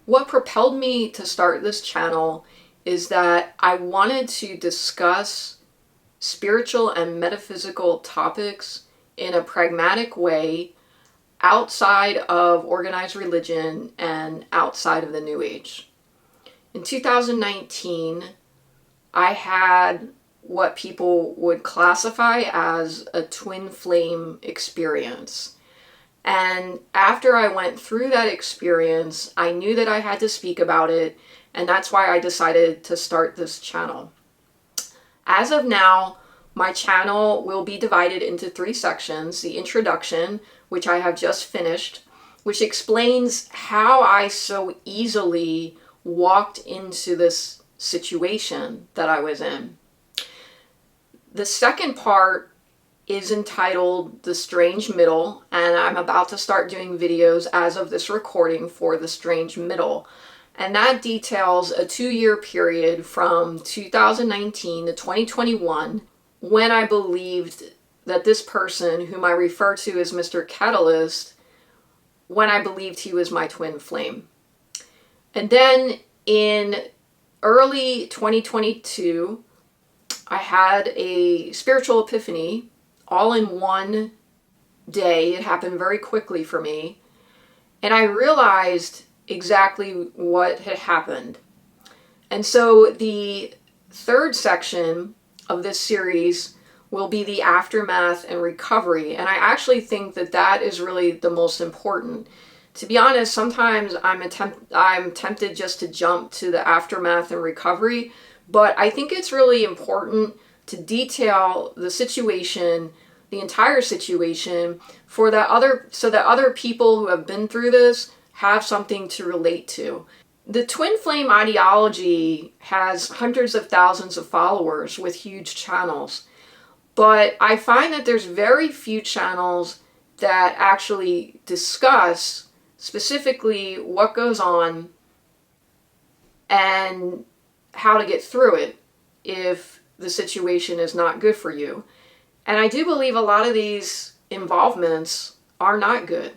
What propelled me to start this channel is that I wanted to discuss spiritual and metaphysical topics in a pragmatic way outside of organized religion and outside of the New Age. In 2019, I had what people would classify as a twin flame experience. And after I went through that experience, I knew that I had to speak about it, and that's why I decided to start this channel. As of now, my channel will be divided into 3 sections. The introduction, which I have just finished, which explains how I so easily walked into this situation that I was in. The second part is entitled The Strange Middle, and I'm about to start doing videos as of this recording for The Strange Middle. And that details a 2-year period from 2019 to 2021 when I believed that this person, whom I refer to as Mr. Catalyst, when I believed he was my twin flame. And then in early 2022, I had a spiritual epiphany all in one day. It happened very quickly for me. And I realized exactly what had happened. And so the third section of this series will be the aftermath and recovery. And I actually think that that is really the most important. To be honest, sometimes I'm tempted just to jump to the aftermath and recovery, but I think it's really important to detail the situation, the entire situation, so that other people who have been through this have something to relate to. The twin flame ideology has hundreds of thousands of followers with huge channels, but I find that there's very few channels that actually discuss specifically what goes on and how to get through it if the situation is not good for you. And I do believe a lot of these involvements are not good.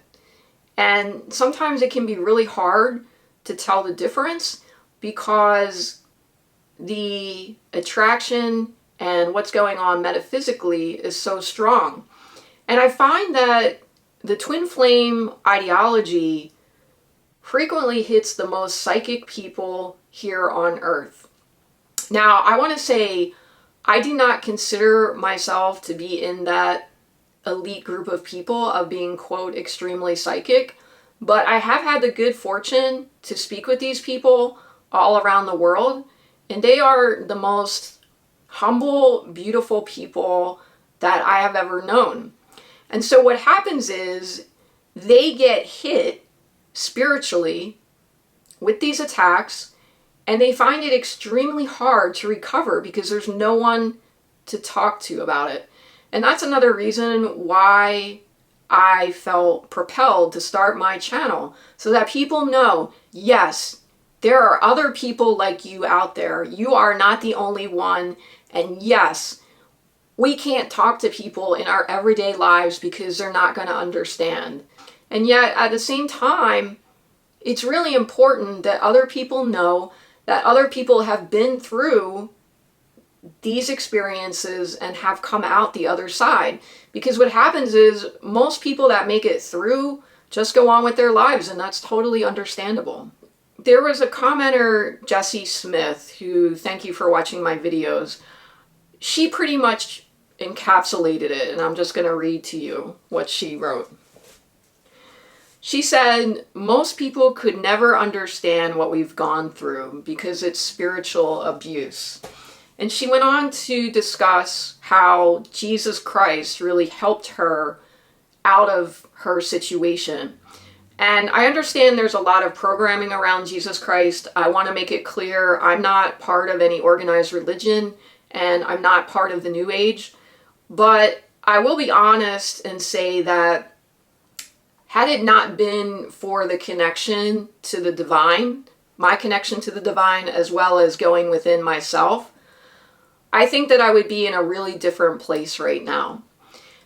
And sometimes it can be really hard to tell the difference because the attraction and what's going on metaphysically is so strong. And I find that the twin flame ideology frequently hits the most psychic people here on Earth. Now, I want to say I do not consider myself to be in that elite group of people of being, quote, extremely psychic, but I have had the good fortune to speak with these people all around the world, and they are the most humble, beautiful people that I have ever known. And so what happens is they get hit spiritually with these attacks, and they find it extremely hard to recover because there's no one to talk to about it. And that's another reason why I felt propelled to start my channel, so that people know, yes, there are other people like you out there. You are not the only one. And yes, we can't talk to people in our everyday lives because they're not going to understand. And yet, at the same time, it's really important that other people know that other people have been through these experiences and have come out the other side. Because what happens is most people that make it through just go on with their lives, and that's totally understandable. There was a commenter, Jessie Smith, who, thank you for watching my videos. She pretty much encapsulated it, and I'm just going to read to you what she wrote. She said, most people could never understand what we've gone through because it's spiritual abuse. And she went on to discuss how Jesus Christ really helped her out of her situation. And I understand there's a lot of programming around Jesus Christ. I want to make it clear I'm not part of any organized religion, and I'm not part of the New Age. But I will be honest and say that had it not been for the connection to the divine, my connection to the divine, as well as going within myself, I think that I would be in a really different place right now.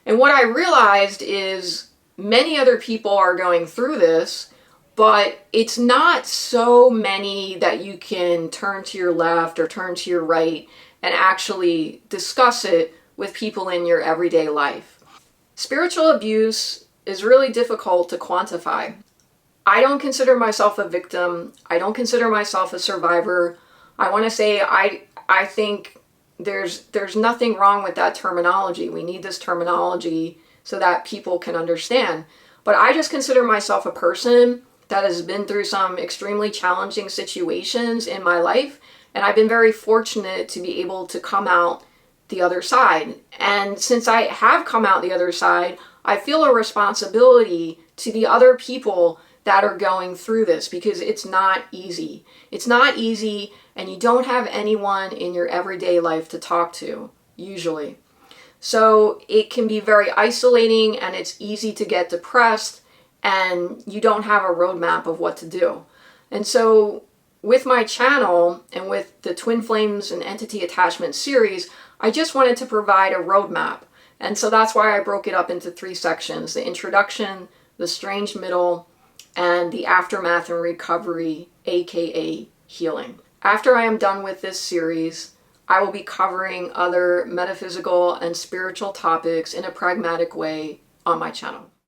And what I realized is many other people are going through this, but it's not so many that you can turn to your left or turn to your right and actually discuss it with people in your everyday life. Spiritual abuse is really difficult to quantify. I don't consider myself a victim. I don't consider myself a survivor. I want to say I think there's nothing wrong with that terminology. We need this terminology so that people can understand. But I just consider myself a person that has been through some extremely challenging situations in my life, and I've been very fortunate to be able to come out the other side. And since I have come out the other side, I feel a responsibility to the other people that are going through this, because it's not easy. It's not easy, and you don't have anyone in your everyday life to talk to, usually. So it can be very isolating, and it's easy to get depressed, and you don't have a roadmap of what to do. And so with my channel and with the Twin Flames and Entity Attachment series, I just wanted to provide a roadmap. And so that's why I broke it up into 3 sections: the introduction, the strange middle, and the aftermath and recovery, aka healing. After I am done with this series, I will be covering other metaphysical and spiritual topics in a pragmatic way on my channel.